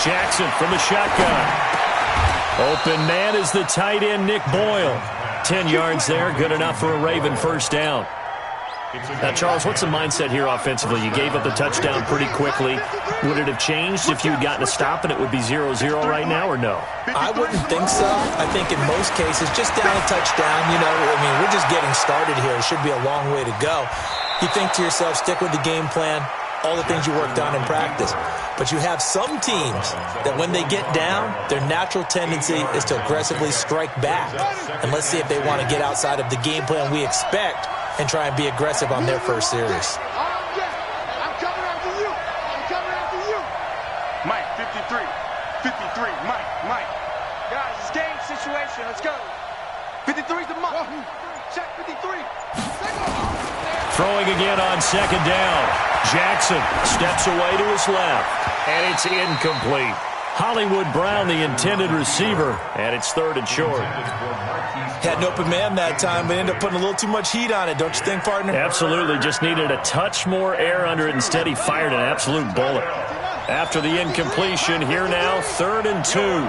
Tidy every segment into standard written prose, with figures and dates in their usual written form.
Jackson from the shotgun. Open man is the tight end, Nick Boyle. 10 yards there, good enough for a Raven first down. Now, Charles, what's the mindset here offensively? You gave up the touchdown pretty quickly. Would it have changed if you had gotten a stop and it would be 0-0 right now, or no? I wouldn't think so. I think in most cases, just down a touchdown, we're just getting started here. It should be a long way to go. You think to yourself, stick with the game plan, all the things you worked on in practice. But you have some teams that when they get down, their natural tendency is to aggressively strike back. And let's see if they want to get outside of the game plan we expect and try and be aggressive on their first series. I'm coming after you. I'm coming after you. Mike, 53. 53. Mike. Guys, it's game situation. Let's go. 53's the Mike. Check 53. Throwing again on second down. Jackson steps away to his left, and it's incomplete. Hollywood Brown, the intended receiver, and it's 3rd and short. Had an open man that time, but ended up putting a little too much heat on it, don't you think, partner? Absolutely. Just needed a touch more air under it. Instead, he fired an absolute bullet. After the incompletion, here now, 3rd and 2.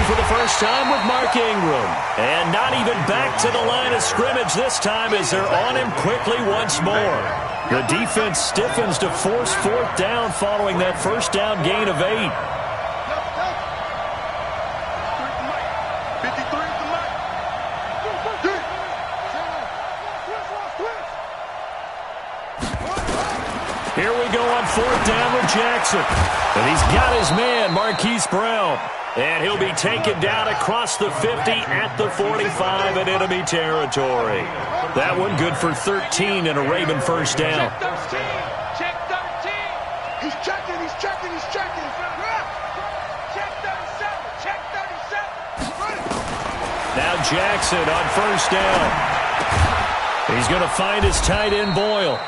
For the first time with Mark Ingram. And not even back to the line of scrimmage this time as they're on him quickly once more. The defense stiffens to force 4th down following that first down gain of 8. Here we go on 4th down with Jackson. And he's got his man, Marquise Brown. And he'll be taken down across the 50 at the 45 in enemy territory. That one good for 13 and a Raven first down. Check 13. He's checking. Check 37. Check 37. Now Jackson on first down. He's going to find his tight end Boyle.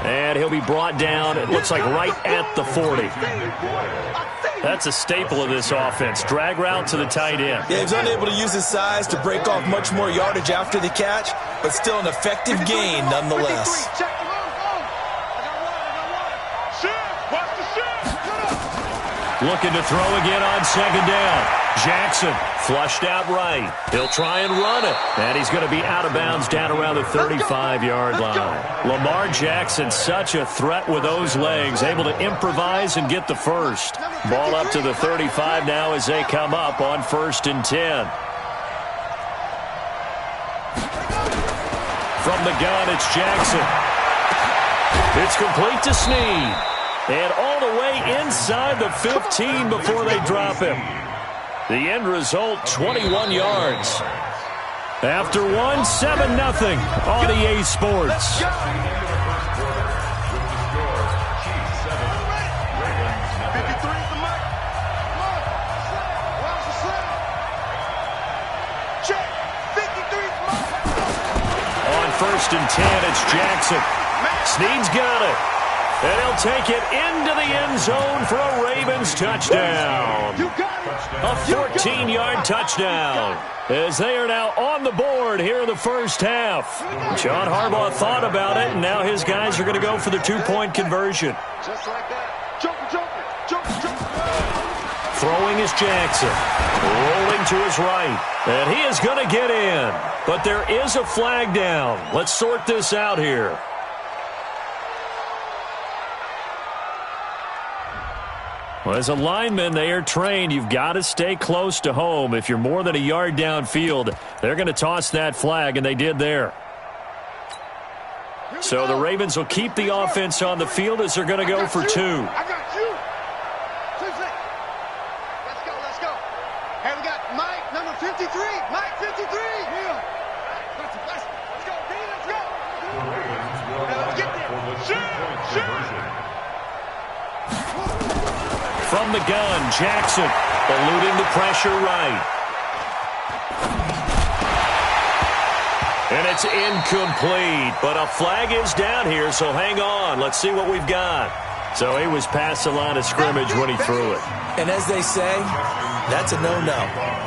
And he'll be brought down, it looks like, right at the 40. That's a staple of this offense. Drag route to the tight end. Yeah, he's unable to use his size to break off much more yardage after the catch, but still an effective gain nonetheless. Looking to throw again on second down. Jackson flushed out right. He'll try and run it. And he's going to be out of bounds down around the 35-yard line. Lamar Jackson, such a threat with those legs, able to improvise and get the first. Ball up to the 35 now as they come up on 1st and 10. From the gun, it's Jackson. It's complete to Snead. And all the way inside the 15 before they drop him. The end result, 21 yards. After one, 7-0 on EA Sports. On 1st and 10, it's Jackson. Snead's got it. And he'll take it into the end zone for a Ravens touchdown. A 14-yard touchdown as they are now on the board here in the first half. John Harbaugh thought about it, and now his guys are going to go for the 2-point conversion. Just like that. Jump. Throwing is Jackson. Rolling to his right. And he is going to get in. But there is a flag down. Let's sort this out here. Well, as a lineman, they are trained. You've got to stay close to home. If you're more than a yard downfield, they're going to toss that flag, and they did there. So the Ravens will keep the offense on the field as they're going to go for 2. I got you. Let's go. Hey, we got Mike, number 53. Mike, 53. Yeah. Let's go, D. Let's go. Let's get there. Shoot. From the gun, Jackson eluding the pressure right. And it's incomplete, but a flag is down here, so hang on. Let's see what we've got. So he was past the line of scrimmage when he threw it. And as they say, That's a no-no.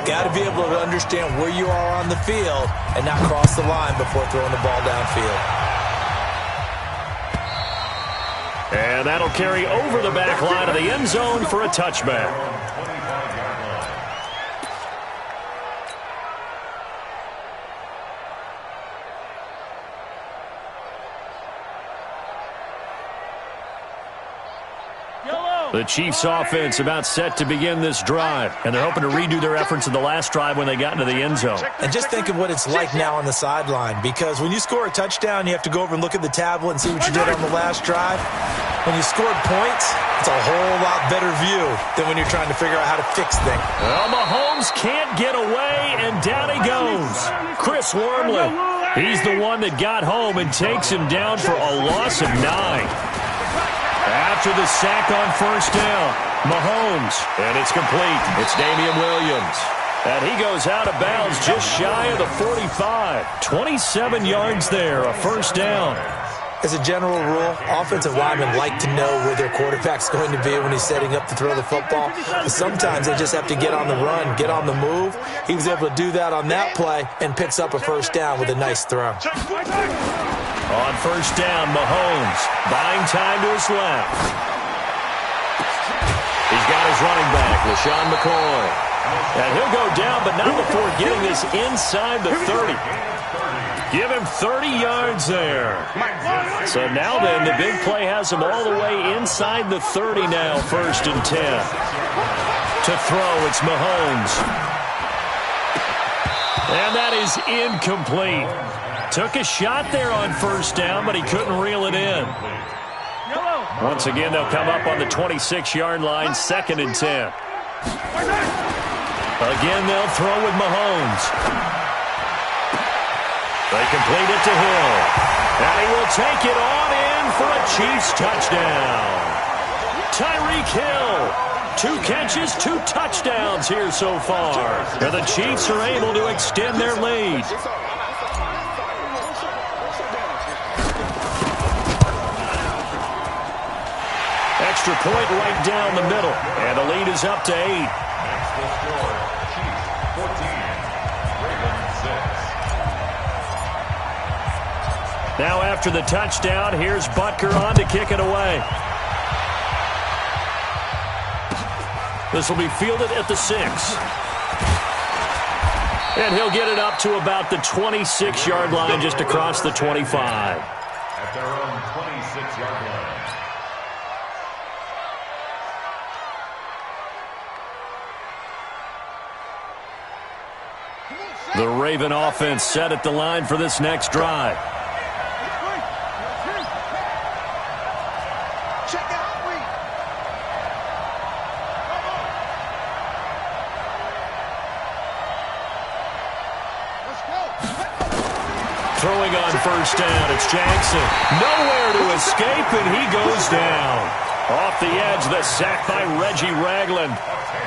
Got to be able to understand where you are on the field and not cross the line before throwing the ball downfield. And that'll carry over the back line of the end zone for a touchback. The Chiefs offense about set to begin this drive, and they're hoping to redo their efforts in the last drive when they got into the end zone. And just think of what it's like now on the sideline, because when you score a touchdown, you have to go over and look at the tablet and see what you did on the last drive. When you scored points, it's a whole lot better view than when you're trying to figure out how to fix things. Well, Mahomes can't get away, and down he goes. Chris Wormley, he's the one that got home and takes him down for a loss of 9. After the sack on first down, Mahomes, and it's complete. It's Damian Williams. And he goes out of bounds just shy of the 45. 27 yards there, a first down. As a general rule, offensive linemen like to know where their quarterback's going to be when he's setting up to throw the football. But sometimes they just have to get on the run, get on the move. He was able to do that on that play and picks up a first down with a nice throw. On first down, Mahomes buying time to his left. He's got his running back, LaShawn McCoy. And he'll go down, but not before getting this inside the 30. Give him 30 yards there. So now then, the big play has him all the way inside the 30 now, 1st and 10. To throw, it's Mahomes. And that is incomplete. Took a shot there on first down, but he couldn't reel it in. Once again, they'll come up on the 26-yard line, 2nd and 10. Again, they'll throw with Mahomes. They complete it to Hill. And he will take it on in for a Chiefs touchdown. Tyreek Hill. 2 catches, 2 touchdowns here so far. And the Chiefs are able to extend their lead. Extra point right down the middle. And the lead is up to 8. Now after the touchdown, here's Butker on to kick it away. This will be fielded at the 6. And he'll get it up to about the 26-yard line, just across the 25. At their own 26-yard line. The Raven offense set at the line for this next drive. Throwing on first down, it's Jackson. Nowhere to escape, and he goes down. Off the edge, the sack by Reggie Ragland.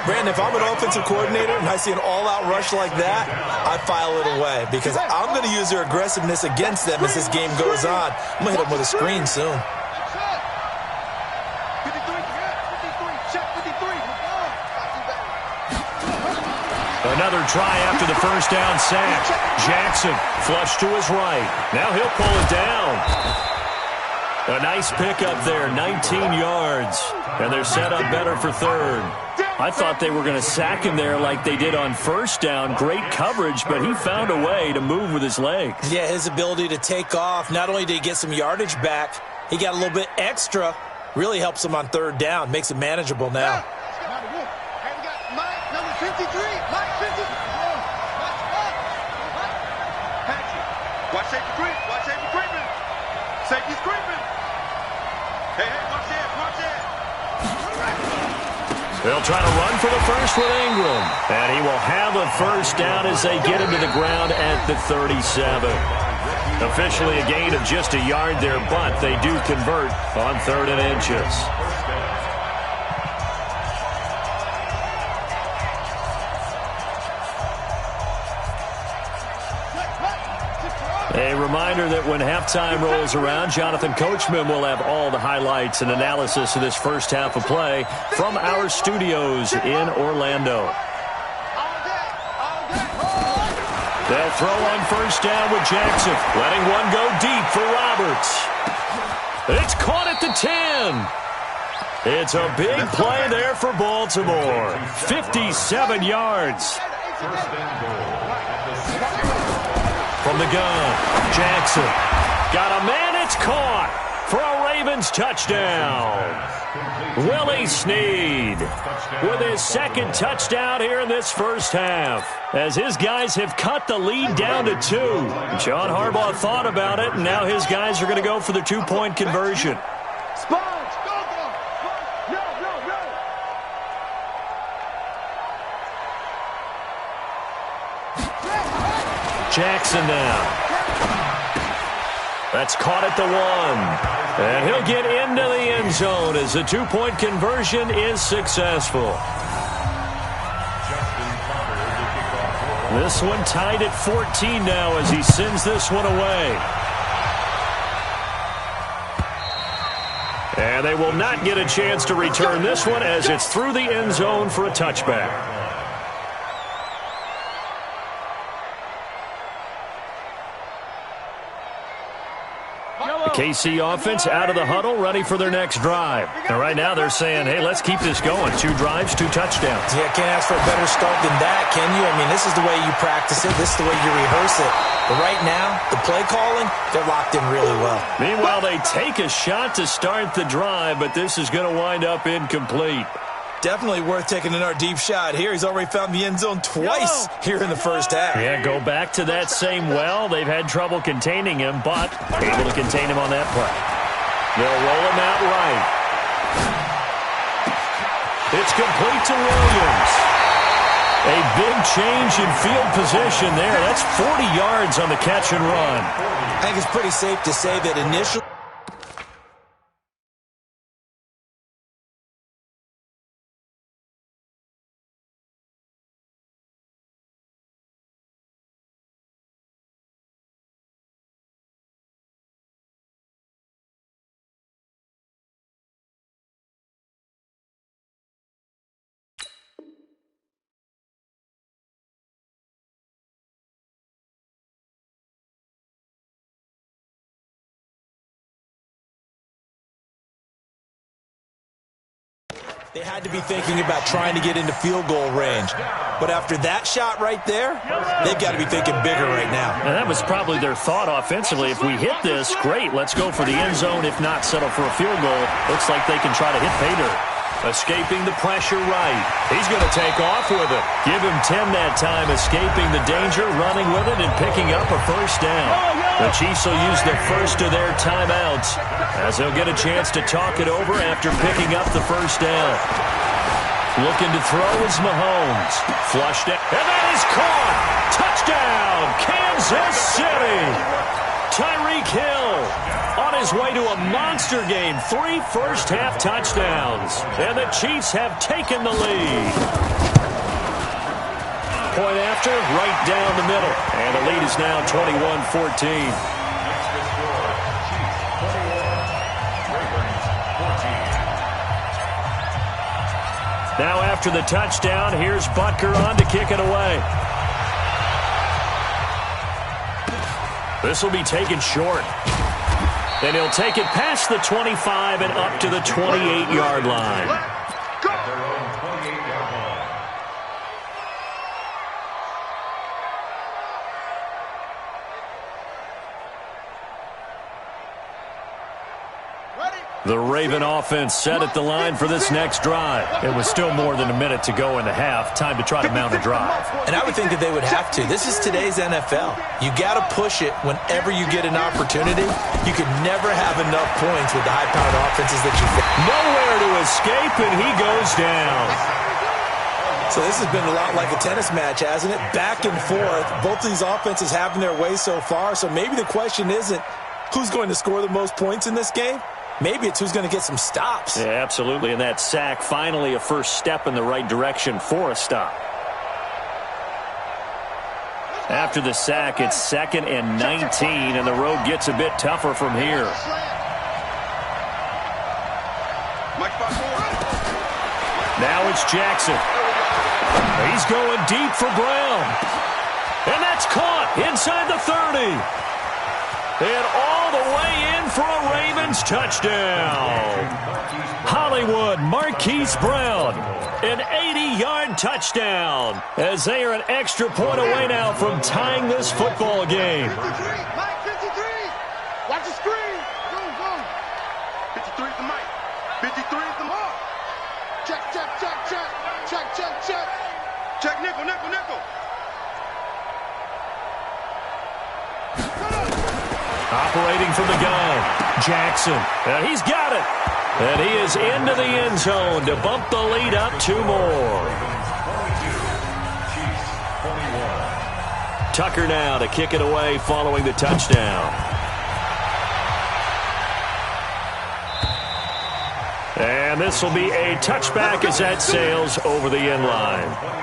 Brandon, if I'm an offensive coordinator and I see an all-out rush like that, I file it away because I'm going to use their aggressiveness against them as this game goes on. I'm going to hit them with a screen soon. Another try after the first down sack. Jackson flush to his right. Now he'll pull it down. A nice pickup there, 19 yards. And they're set up better for 3rd. I thought they were going to sack him there like they did on first down. Great coverage, but he found a way to move with his legs. Yeah, his ability to take off, not only did he get some yardage back, he got a little bit extra. Really helps him on 3rd down, makes it manageable now. Watch safety creep. Watch safety creeping. Safety's creeping. Hey, watch that. They'll try to run for the first with Ingram. And he will have a first down as they get him to the ground at the 37. Officially a gain of just a yard there, but they do convert on 3rd and inches. A reminder that when halftime rolls around, Jonathan Coachman will have all the highlights and analysis of this first half of play from our studios in Orlando. They'll throw on first down with Jackson, letting one go deep for Roberts. It's caught at the 10. It's a big play there for Baltimore. 57 yards. From the gun, Jackson. Got a man, it's caught for a Ravens touchdown. Willie Snead with his second touchdown here in this first half, as his guys have cut the lead down to 2. John Harbaugh thought about it, and now his guys are going to go for the 2-point conversion. Jackson now. That's caught at the 1. And he'll get into the end zone as the 2-point conversion is successful. This one tied at 14 now as he sends this one away. And they will not get a chance to return this one as it's through the end zone for a touchback. KC offense out of the huddle, ready for their next drive. And right now they're saying, hey, let's keep this going. 2 drives, 2 touchdowns. Yeah, can't ask for a better start than that, can you? I mean, this is the way you practice it. This is the way you rehearse it. But right now, the play calling, they're locked in really well. Meanwhile, they take a shot to start the drive, but this is going to wind up incomplete. Definitely worth taking another deep shot here. He's already found the end zone twice here in the first half. Yeah, go back to that same well. They've had trouble containing him, but able to contain him on that play. They'll roll him out right. It's complete to Williams. A big change in field position there. That's 40 yards on the catch and run. I think it's pretty safe to say that initially they had to be thinking about trying to get into field goal range. But after that shot right there, they've got to be thinking bigger right now. And that was probably their thought offensively. If we hit this, great, let's go for the end zone. If not, settle for a field goal. Looks like they can try to hit pay dirt. Escaping the pressure right. He's going to take off with it. Give him 10 that time, escaping the danger, running with it, and picking up a first down. The Chiefs will use the first of their timeouts as they'll get a chance to talk it over after picking up the first down. Looking to throw is Mahomes. Flushed it, and that is caught. Touchdown, Kansas City. Tyreek Hill on his way to a monster game. 3 first-half touchdowns. And the Chiefs have taken the lead. Point after, right down the middle. And the lead is now 21-14. Now after the touchdown, here's Butker on to kick it away. This will be taken short. And he'll take it past the 25 and up to the 28-yard line. The Raven offense set at the line for this next drive. It was still more than a minute to go in the half. Time to try to mount a drive. And I would think that they would have to. This is today's NFL. You got to push it whenever you get an opportunity. You could never have enough points with the high-powered offenses that you face. Nowhere to escape, and he goes down. So this has been a lot like a tennis match, hasn't it? Back and forth. Both of these offenses having their way so far. So maybe the question isn't who's going to score the most points in this game. Maybe it's who's going to get some stops. Yeah, absolutely. And that sack, finally a first step in the right direction for a stop. After the sack, it's 2nd and 19, and the road gets a bit tougher from here. Now it's Jackson. He's going deep for Brown. And that's caught inside the 30. And all the way in for a Ravens touchdown. Hollywood Marquise Brown, an 80-yard touchdown, as they are an extra point away now from tying this football game. 53, Mike, 53. Watch the screen. Go, go. 53 is the mic. 53 is the mark. Check, check, check, check. Check, check, check. Check, nickel, nickel, nickel. Operating from the gun, Jackson. And he's got it. And he is into the end zone to bump the lead up 2 more. Tucker now to kick it away following the touchdown. And this will be a touchback as that sails over the end line.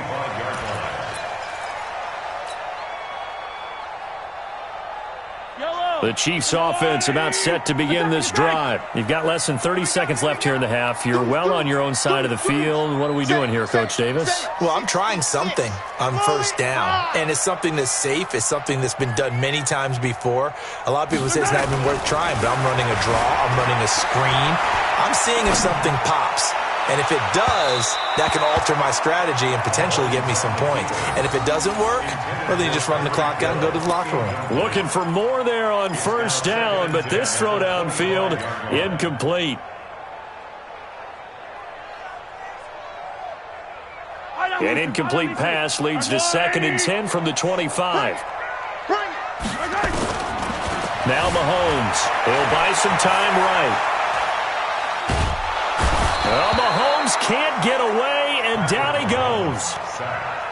The Chiefs offense about set to begin this drive. You've got less than 30 seconds left here in the half. You're well on your own side of the field. What are we doing here, Coach Davis? Well, I'm trying something on first down, and it's something that's safe. It's something that's been done many times before. A lot of people say it's not even worth trying, but I'm running a draw. I'm running a screen. I'm seeing if something pops. And if it does, that can alter my strategy and potentially get me some points. And if it doesn't work, well, then you just run the clock out and go to the locker room. Looking for more there on first down, but this throw downfield, incomplete. An incomplete pass leads to 2nd and 10 from the 25. Now Mahomes. He'll buy some time right. Well, Mahomes can't get away, and down he goes.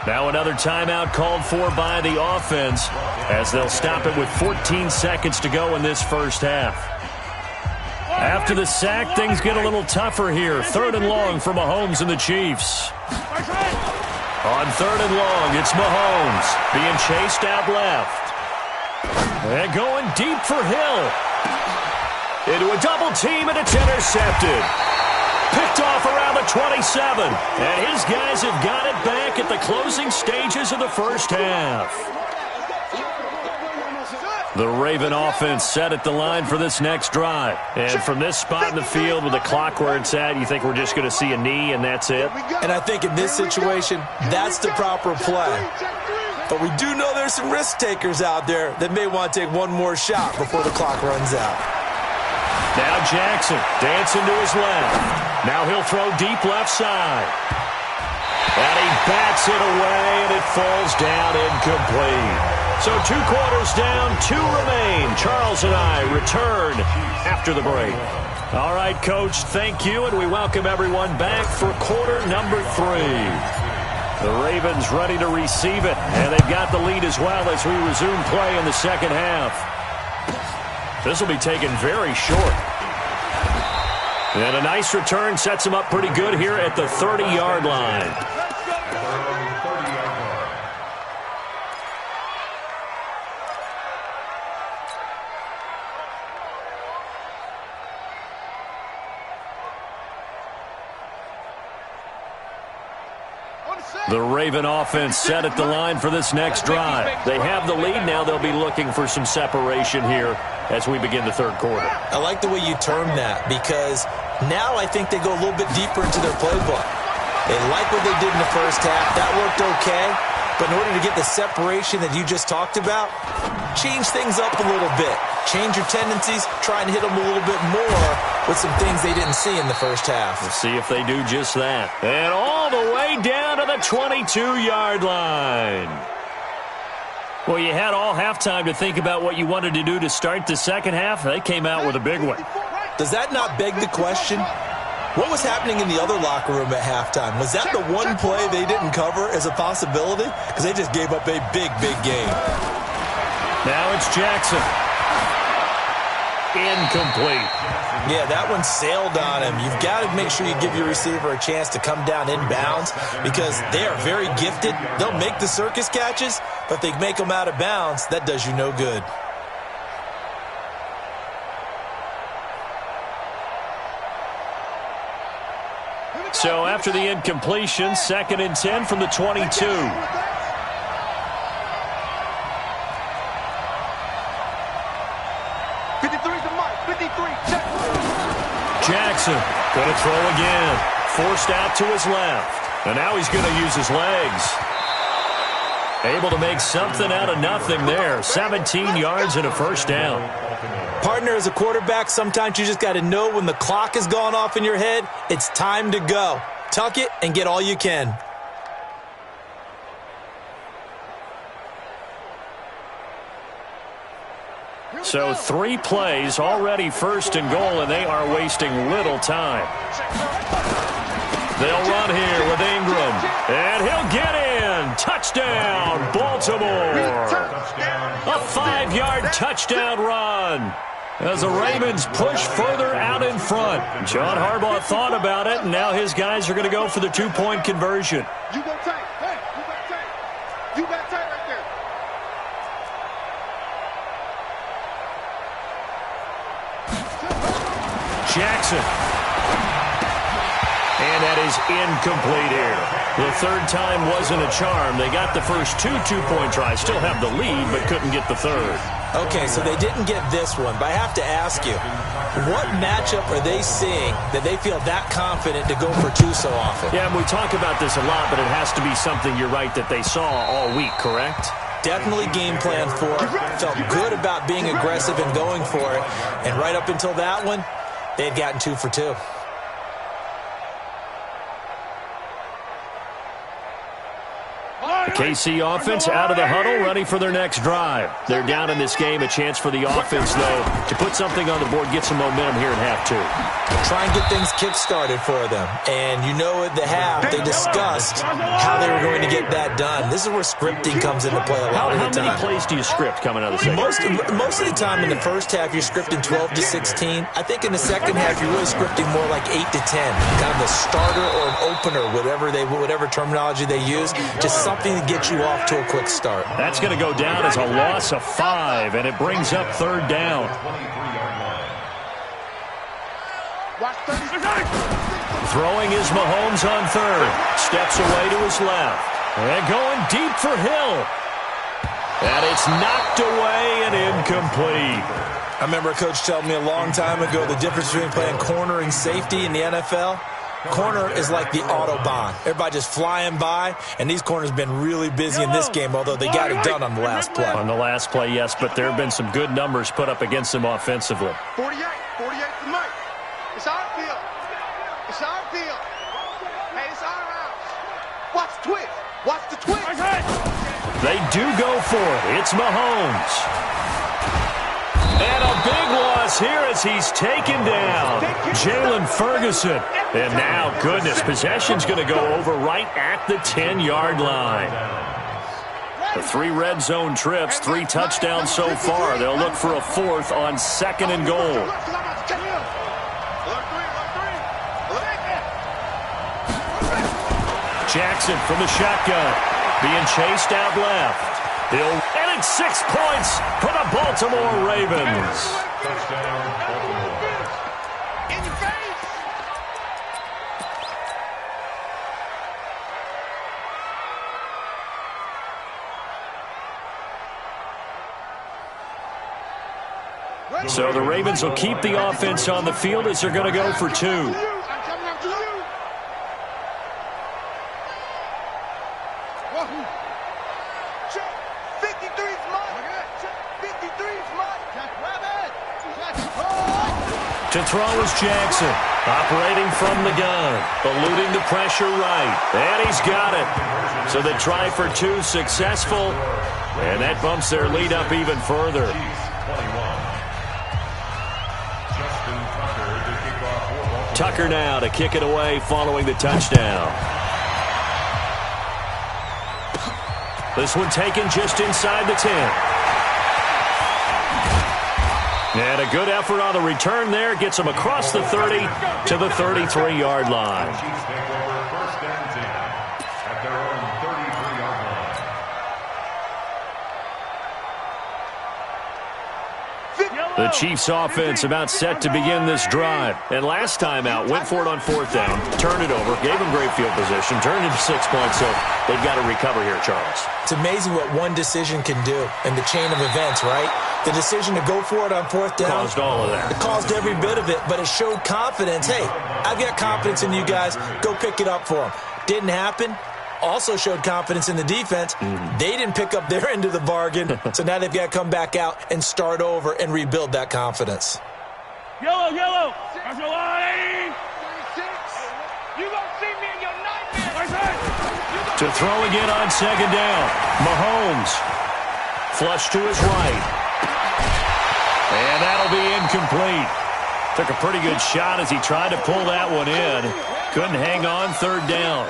Now another timeout called for by the offense as they'll stop it with 14 seconds to go in this first half. After the sack, things get a little tougher here. 3rd and long for Mahomes and the Chiefs. On 3rd and long, it's Mahomes being chased out left. And going deep for Hill. Into a double team, and it's intercepted. Picked off around the 27. And his guys have got it back at the closing stages of the first half. The Raven offense set at the line for this next drive. And from this spot in the field with the clock where it's at, you think we're just going to see a knee and that's it? And I think in this situation, that's the proper play. But we do know there's some risk takers out there that may want to take one more shot before the clock runs out. Now Jackson dancing to his left. Now he'll throw deep left side. And he bats it away, and it falls down incomplete. So 2 quarters down, 2 remain. Charles and I return after the break. All right, Coach, thank you, and we welcome everyone back for quarter number 3. The Ravens ready to receive it, and they've got the lead as well as we resume play in the second half. This will be taken very short. And a nice return sets him up pretty good here at the 30-yard line. The Raven offense set at the line for this next drive. They have the lead now. They'll be looking for some separation here as we begin the third quarter. I like the way you term that because now I think they go a little bit deeper into their playbook. They like what they did in the first half. That worked okay. But in order to get the separation that you just talked about, change things up a little bit. Change your tendencies. Try and hit them a little bit more with some things they didn't see in the first half. We'll see if they do just that. And all the way down to the 22-yard line. Well, you had all halftime to think about what you wanted to do to start the second half. They came out with a big one. Does that not beg the question? What was happening in the other locker room at halftime? Was that the one play they didn't cover as a possibility? Because they just gave up a big, big game. Now it's Jackson. Incomplete. Yeah, that one sailed on him. You've got to make sure you give your receiver a chance to come down inbounds because they are very gifted. They'll make the circus catches, but if they make them out of bounds, that does you no good. So after the incompletion, 2nd and 10 from the 22. Going to throw again. Forced out to his left. And now he's going to use his legs. Able to make something out of nothing there. 17 yards and a first down. Partner, as a quarterback, sometimes you just got to know when the clock has gone off in your head, it's time to go. Tuck it and get all you can. So 3 plays, already first and goal, and they are wasting little time. They'll run here with Ingram, and he'll get in. Touchdown, Baltimore. A 5-yard touchdown run as the Ravens push further out in front. John Harbaugh thought about it, and now his guys are going to go for the 2-point conversion. You go tight. Hey, you got tight. You got tight right there. Jackson. And that is incomplete here. The third time wasn't a charm. They got the first 2 two-point tries. Still have the lead, but couldn't get the third. Okay, so they didn't get this one, but I have to ask you, what matchup are they seeing that they feel that confident to go for 2 so often? Yeah, and we talk about this a lot, but it has to be something, you're right, that they saw all week, correct? Definitely game plan for it. Felt good about being aggressive and going for it. And right up until that one, they had gotten 2 for 2. The KC offense out of the huddle, ready for their next drive. They're down in this game. A chance for the offense, though, to put something on the board, get some momentum here in half 2. Try and get things kick-started for them. And you know at the half, they discussed how they were going to get that done. This is where scripting comes into play a lot of the time. How many plays do you script coming out of the second? Most of the time in the first half, you're scripting 12 to 16. I think in the second half, you're really scripting more like 8 to 10. Kind of a starter or an opener, whatever terminology they use. Just something to get you off to a quick start. That's going to go down as a loss of 5, and it brings up third down. Throwing is Mahomes on third. Steps away to his left. And going deep for Hill. And it's knocked away and incomplete. I remember a coach telling me a long time ago the difference between playing corner and safety in the NFL. Corner is like the Autobahn. Everybody just flying by, and these corners have been really busy in this game, although they got it done on the last play. On the last play, yes, but there have been some good numbers put up against them offensively. 48 for Mike. It's our field. It's our field. Hey, it's our house. Watch the twist. Watch the twist. They do go for it. It's Mahomes. And a big loss here as he's taken down. Jalen Ferguson. And now, goodness, possession's going to go over right at the 10-yard line. The 3 red zone trips, 3 touchdowns so far. They'll look for a 4th on 2nd and goal. Jackson from the shotgun. Being chased out left. And it's 6 points for the Baltimore Ravens. So the Ravens will keep the offense on the field as they're going to go for 2. To throw is Jackson, operating from the gun, eluding the pressure right, and he's got it. So they try for 2, successful, and that bumps their lead up even further. Tucker now to kick it away following the touchdown. This one taken just inside the 10. And a good effort on the return there. Gets him across the 30 to the 33-yard line. The Chiefs offense about set to begin this drive. And last time out, went for it on 4th down, turned it over, gave them great field position, turned into 6 points, so they've got to recover here, Charles. It's amazing what one decision can do in the chain of events, right? The decision to go for it on 4th down. Caused all of that. It caused every bit of it, but it showed confidence. Hey, I've got confidence in you guys. Go pick it up for them. Didn't happen. Also showed confidence in the defense. They didn't pick up their end of the bargain, so now they've got to come back out and start over and rebuild that confidence. Yellow. That's a line. 36. You gonna see me in your nightmares. To throw again on 2nd down. Mahomes. Flush to his right. And that'll be incomplete. Took a pretty good shot as he tried to pull that one in. Couldn't hang on 3rd down.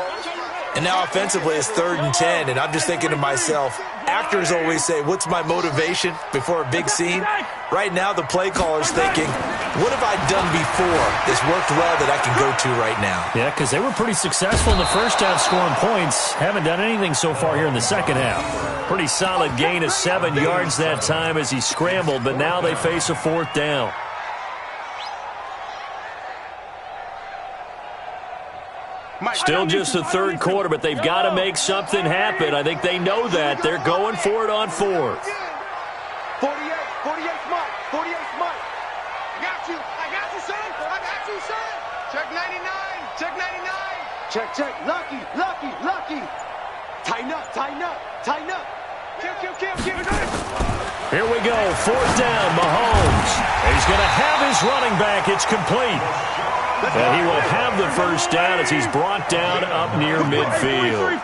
And now offensively it's 3rd and 10, and I'm just thinking to myself, actors always say, what's my motivation before a big scene? Right now the play caller's thinking, what have I done before that's worked well that I can go to right now? Yeah, because they were pretty successful in the first half scoring points. Haven't done anything so far here in the second half. Pretty solid gain of 7 yards that time as he scrambled, but now they face a 4th down. Still just the 3rd quarter, but they've got to make something happen. I think they know that. They're going for it on 4th. 48 Mike. 48 Mike. I got you, son. I got you, son. Check 99. Check. Lucky. Tighten up. Kill. Here we go. 4th down, Mahomes. He's going to have his running back. It's complete. And he will have the 1st down as he's brought down up near midfield.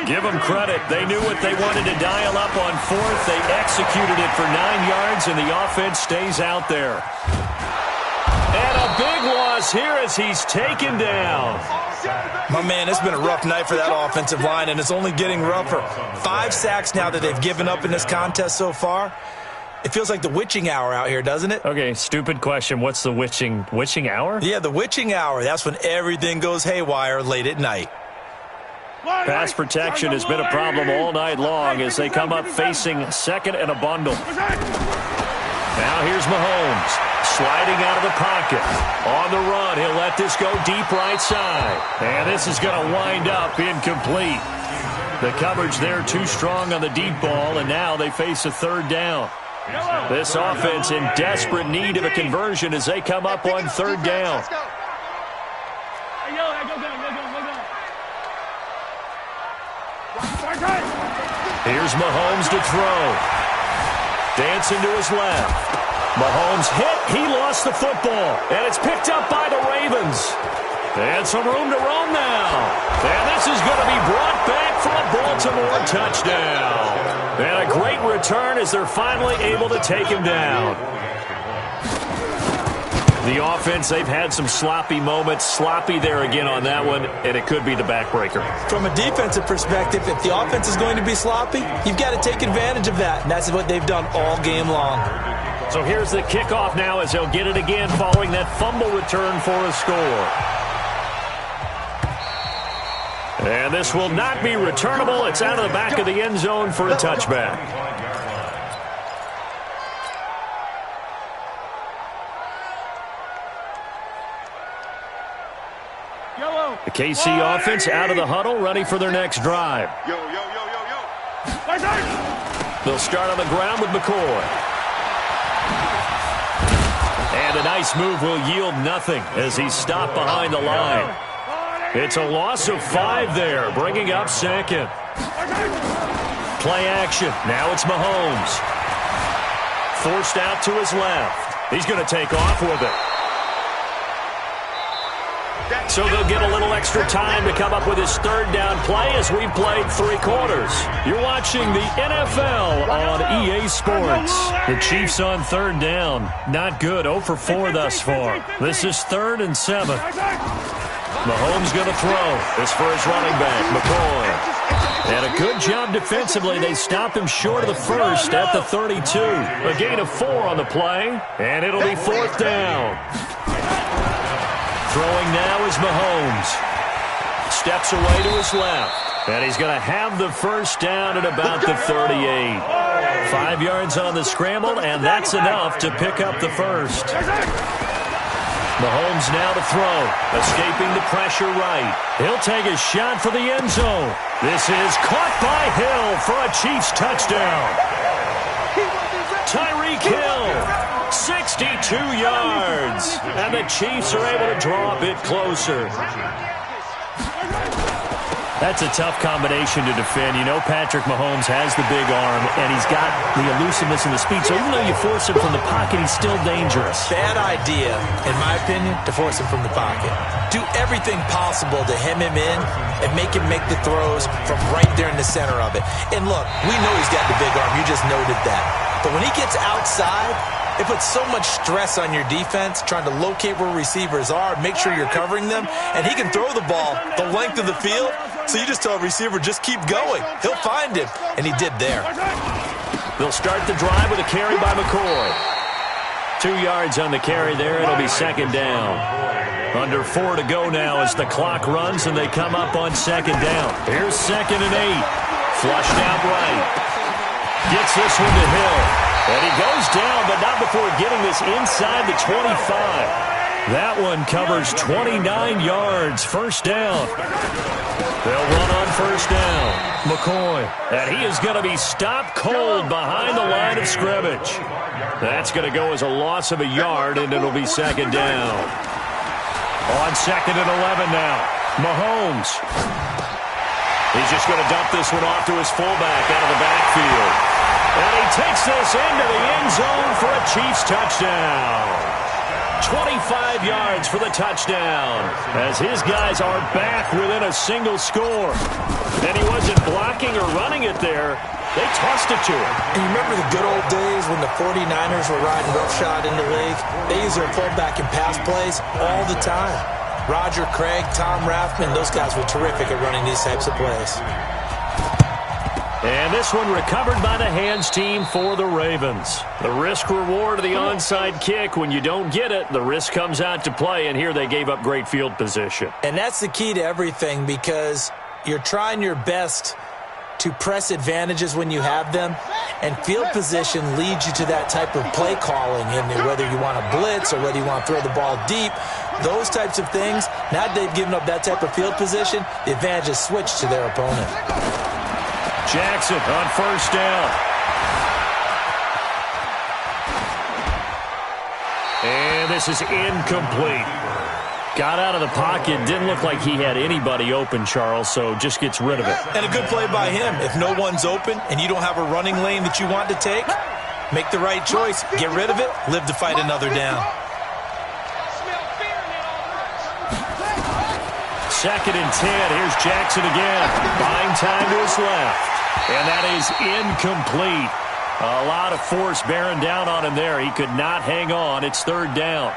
Give them credit. They knew what they wanted to dial up on 4th. They executed it for 9 yards, and the offense stays out there. And a big loss here as he's taken down. My man, it's been a rough night for that offensive line, and it's only getting rougher. 5 sacks now that they've given up in this contest so far. It feels like the witching hour out here, doesn't it? Okay, stupid question. What's the witching hour? Yeah, the witching hour. That's when everything goes haywire late at night. Pass protection has been a problem all night long as they come up facing 2nd and a bundle. Now here's Mahomes sliding out of the pocket. On the run, he'll let this go deep right side. And this is going to wind up incomplete. The coverage there too strong on the deep ball, and now they face a 3rd down. This offense in desperate need of a conversion as they come up on 3rd down. Here's Mahomes to throw. Dancing to his left. Mahomes hit. He lost the football. And it's picked up by the Ravens. And some room to roam now. And this is going to be brought back for a Baltimore touchdown. And a great return as they're finally able to take him down. The offense, they've had some sloppy moments. Sloppy there again on that one, and it could be the backbreaker. From a defensive perspective, if the offense is going to be sloppy, you've got to take advantage of that, and that's what they've done all game long. So here's the kickoff now as they'll get it again following that fumble return for a score. And this will not be returnable. It's out of the back of the end zone for a touchback. The KC offense out of the huddle, ready for their next drive. They'll start on the ground with McCoy. And a nice move will yield nothing as he's stopped behind the line. It's a loss of 5 there, bringing up 2nd. Play action. Now it's Mahomes. Forced out to his left. He's going to take off with it. So they'll get a little extra time to come up with his 3rd down play as we've played 3 quarters. You're watching the NFL on EA Sports. The Chiefs on 3rd down. Not good. 0 for 4 thus far. This is 3rd and 7. Mahomes going to throw. This for his running back, McCoy. And a good job defensively. They stopped him short of the 1st at the 32. A gain of 4 on the play, and it'll be 4th down. Throwing now is Mahomes. Steps away to his left. And he's going to have the first down at about the 38. 5 yards on the scramble, and that's enough to pick up the first. Mahomes now to throw, escaping the pressure right. He'll take a shot for the end zone. This is caught by Hill for a Chiefs touchdown. Tyreek Hill, 62 yards, and the Chiefs are able to draw a bit closer. That's a tough combination to defend. You know Patrick Mahomes has the big arm, and he's got the elusiveness and the speed. So even though you force him from the pocket, he's still dangerous. Bad idea, in my opinion, to force him from the pocket. Do everything possible to hem him in and make him make the throws from right there in the center of it. And look, we know he's got the big arm. You just noted that. But when he gets outside, it puts so much stress on your defense trying to locate where receivers are, make sure you're covering them, and he can throw the ball the length of the field. So you just tell a receiver, just keep going. He'll find him, and he did there. They'll start the drive with a carry by McCoy. 2 yards on the carry there. It'll be second down. Under 4 to go now as the clock runs, and they come up on second down. Here's 2nd and 8. Flushed out right. Gets this one to Hill. And he goes down, but not before getting this inside the 25. That one covers 29 yards. First down. They'll run on first down. McCoy. And he is going to be stopped cold behind the line of scrimmage. That's going to go as a loss of a yard, and it'll be second down. On 2nd and 11 now. Mahomes. He's just going to dump this one off to his fullback out of the backfield. And he takes this into the end zone for a Chiefs touchdown. 25 yards for the touchdown as his guys are back within a single score. And he wasn't blocking or running it there. They tossed it to him. And you remember the good old days when the 49ers were riding roughshod in the league? They used their fullback in pass plays all the time. Roger Craig, Tom Rathman, those guys were terrific at running these types of plays. And this one recovered by the hands team for the Ravens. The risk-reward of the onside kick. When you don't get it, the risk comes out to play, and here they gave up great field position. And that's the key to everything because you're trying your best to press advantages when you have them, and field position leads you to that type of play calling, and whether you want to blitz or whether you want to throw the ball deep, those types of things, now that they've given up that type of field position, the advantage is switched to their opponent. Jackson on first down. And this is incomplete. Got out of the pocket. Didn't look like he had anybody open, Charles, so just gets rid of it. And a good play by him. If no one's open and you don't have a running lane that you want to take, make the right choice. Get rid of it. Live to fight another down. 2nd and 10. Here's Jackson again. Buying time to his left. And that is incomplete. A lot of force bearing down on him there. He could not hang on. It's 3rd down.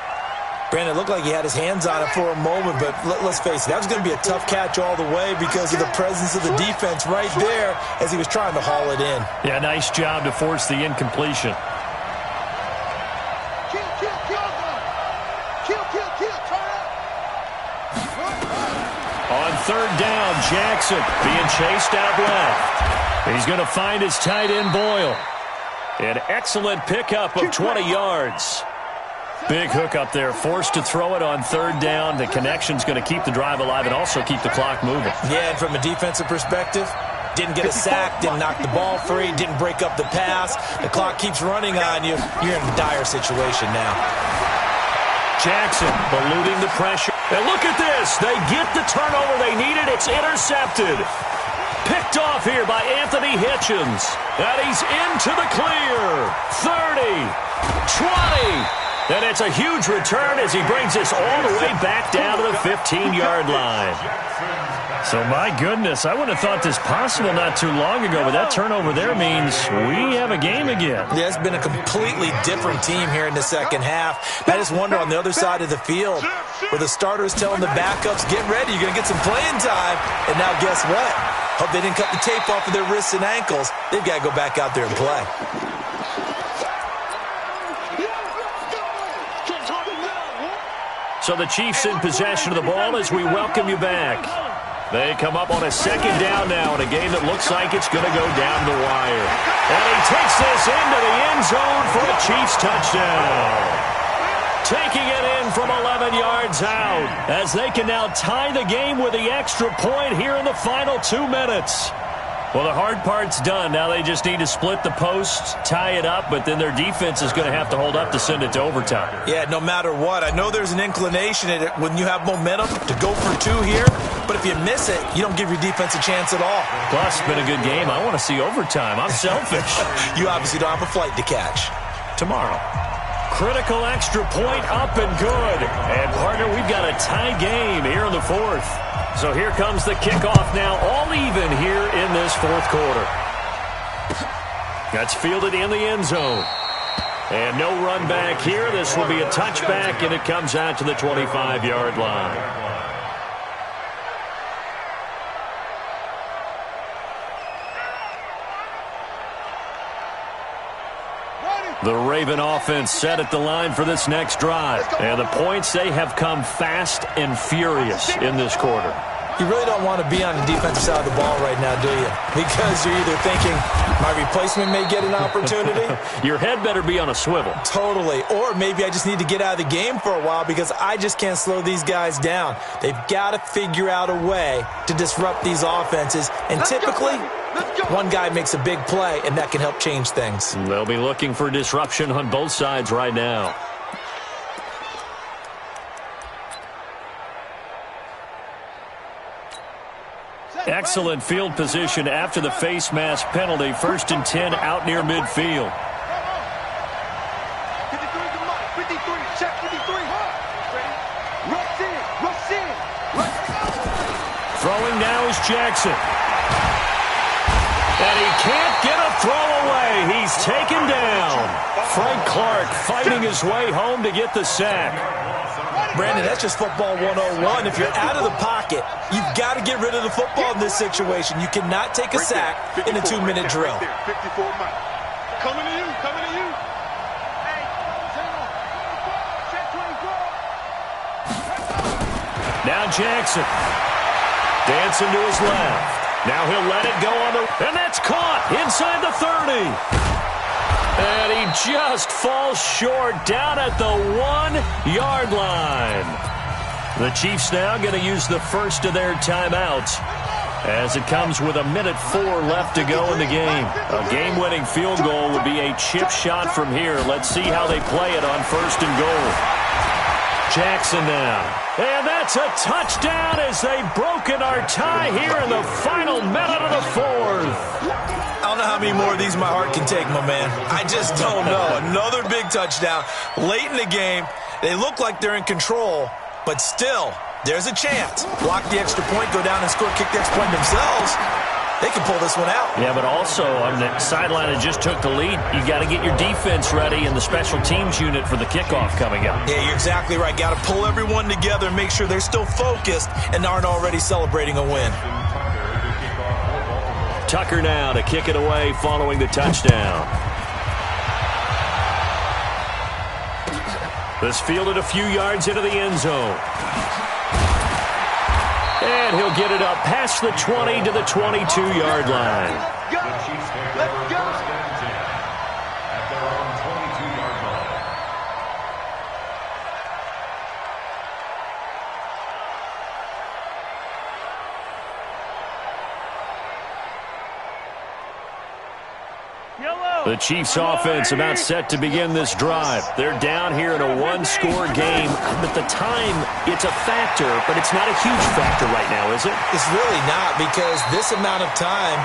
Brandon, it looked like he had his hands on it for a moment, but let's face it, that was going to be a tough catch all the way because of the presence of the defense right there as he was trying to haul it in. Yeah, nice job to force the incompletion. On 3rd down, Jackson being chased out left. He's going to find his tight end, Boyle. An excellent pickup of 20 yards. Big hook up there, forced to throw it on 3rd down. The connection's going to keep the drive alive and also keep the clock moving. Yeah, and from a defensive perspective, didn't get a sack, didn't knock the ball free, didn't break up the pass. The clock keeps running on you. You're in a dire situation now. Jackson eluding the pressure. And look at this. They get the turnover they needed. It's intercepted. Picked off here by Anthony Hitchens. And he's into the clear. 30, 20. And it's a huge return as he brings this all the way back down to the 15-yard line. So, my goodness, I wouldn't have thought this possible not too long ago, but that turnover there means we have a game again. Yeah, it's been a completely different team here in the second half. I just wonder on the other side of the field where the starters telling the backups, get ready, you're going to get some playing time. And now guess what? Hope they didn't cut the tape off of their wrists and ankles. They've got to go back out there and play. So the Chiefs in possession of the ball as we welcome you back. They come up on a second down now in a game that looks like it's going to go down the wire. And he takes this into the end zone for a Chiefs touchdown. Taking it in from 11 yards out as they can now tie the game with the extra point here in the final 2 minutes. Well, the hard part's done. Now they just need to split the posts, tie it up, but then their defense is going to have to hold up to send it to overtime. Yeah, no matter what. I know there's an inclination in it when you have momentum to go for 2 here, but if you miss it, you don't give your defense a chance at all. Plus, it's been a good game. I want to see overtime. I'm selfish. You obviously don't have a flight to catch. Tomorrow. Critical extra point up and good. And, partner, we've got a tie game here in the fourth. So here comes the kickoff now, all even here in this fourth quarter. That's fielded in the end zone. And no run back here. This will be a touchback, and it comes out to the 25-yard line. The Raven offense set at the line for this next drive. And the points, they have come fast and furious in this quarter. You really don't want to be on the defensive side of the ball right now, do you? Because you're either thinking, my replacement may get an opportunity. Your head better be on a swivel. Totally. Or maybe I just need to get out of the game for a while because I just can't slow these guys down. They've got to figure out a way to disrupt these offenses. And typically, one guy makes a big play, and that can help change things. They'll be looking for disruption on both sides right now. Excellent field position after the face mask penalty. 1st and 10 out near midfield. 53 to Mike. 53. Check 53. Ready? Rush in. Rush in. Throwing now is Jackson. And he can't get a throw away. He's taken down. Frank Clark fighting his way home to get the sack. Brandon, that's just football 101. If you're out of the pocket, you've got to get rid of the football in this situation. You cannot take a sack in a 2-minute drill. 54 Mike. Coming to you. Coming to you. Now Jackson. Dancing to his left. Now he'll let it go on the... And that's caught inside the 30. And he just falls short down at the 1-yard line. The Chiefs now going to use the first of their timeouts as it comes with 1:04 left to go in the game. A game-winning field goal would be a chip shot from here. Let's see how they play it on 1st and goal. Jackson now. And that's a touchdown as they've broken our tie here in the final minute of the fourth. I don't know how many more of these my heart can take, my man. I just don't know. Another big touchdown late in the game. They look like they're in control, but still, there's a chance. Block the extra point, go down and score, kick the extra point themselves. They can pull this one out. Yeah, but also on the sideline that just took the lead, you got to get your defense ready and the special teams unit for the kickoff coming up. Yeah, you're exactly right. Got to pull everyone together and make sure they're still focused and aren't already celebrating a win. Tucker now to kick it away following the touchdown. This fielded a few yards into the end zone. And he'll get it up past the 20 to the 22-yard line. Let's go. At their own 22-yard line. The Chiefs offense about set to begin this drive. They're down here in a one-score game. But the time, it's a factor, but it's not a huge factor right now, is it? It's really not, because this amount of time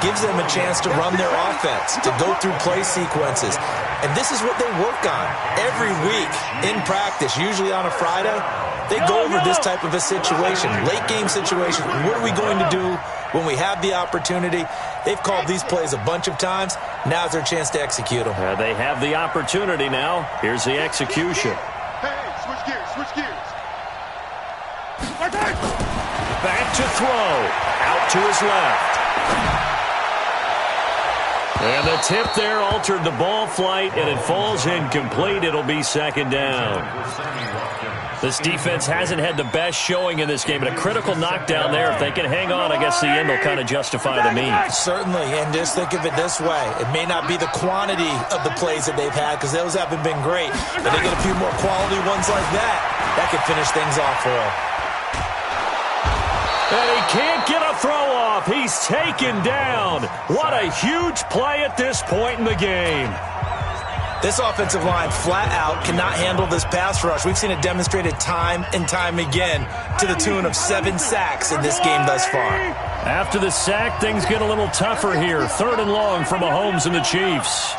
gives them a chance to run their offense, to go through play sequences. And this is what they work on every week in practice, usually on a Friday. They go over this type of a situation, late game situation. What are we going to do when we have the opportunity? They've called these plays a bunch of times. Now's their chance to execute them. They have the opportunity now. Here's the execution. Hey, switch gears, switch gears. Back to throw. Out to his left. And the tip there altered the ball flight, and it falls incomplete. It'll be second down. This defense hasn't had the best showing in this game, but a critical knockdown there. If they can hang on, I guess the end will kind of justify the means. Certainly, and just think of it this way. It may not be the quantity of the plays that they've had, because those haven't been great, but they get a few more quality ones like that. That could finish things off for them. And he can't get a throw off. He's taken down. What a huge play at this point in the game. This offensive line flat out cannot handle this pass rush. We've seen it demonstrated time and time again to the tune of 7 sacks in this game thus far. After the sack, things get a little tougher here. 3rd and long for Mahomes and the Chiefs.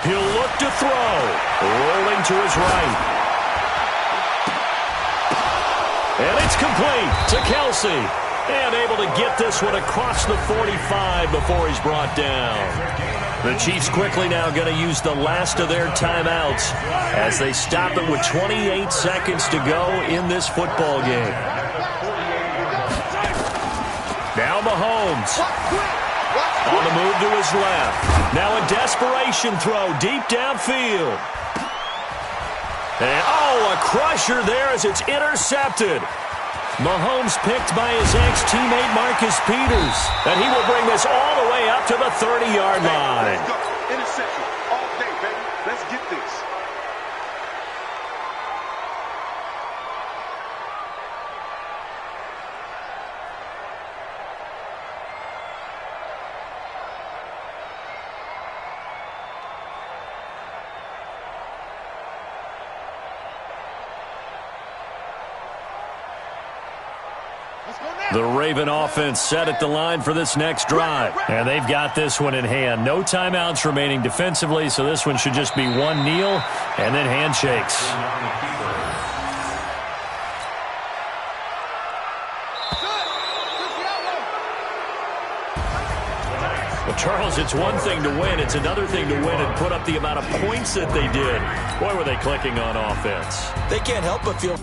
He'll look to throw. Rolling to his right. And it's complete to Kelsey. And able to get this one across the 45 before he's brought down. The Chiefs quickly now going to use the last of their timeouts as they stop it with 28 seconds to go in this football game. Now Mahomes. On the move to his left. Now a desperation throw deep downfield. And, oh, a crusher there as it's intercepted. Mahomes picked by his ex-teammate Marcus Peters. And he will bring this all the way up to the 30-yard line. Let's go. Interception all day, baby. Let's get this. The Raven offense set at the line for this next drive. And they've got this one in hand. No timeouts remaining defensively, so this one should just be one kneel and then handshakes. Well, Charles, it's one thing to win. It's another thing to win and put up the amount of points that they did. Boy, were they clicking on offense. They can't help but feel...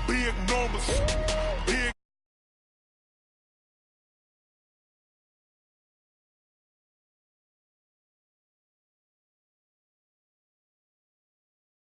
Big enormous.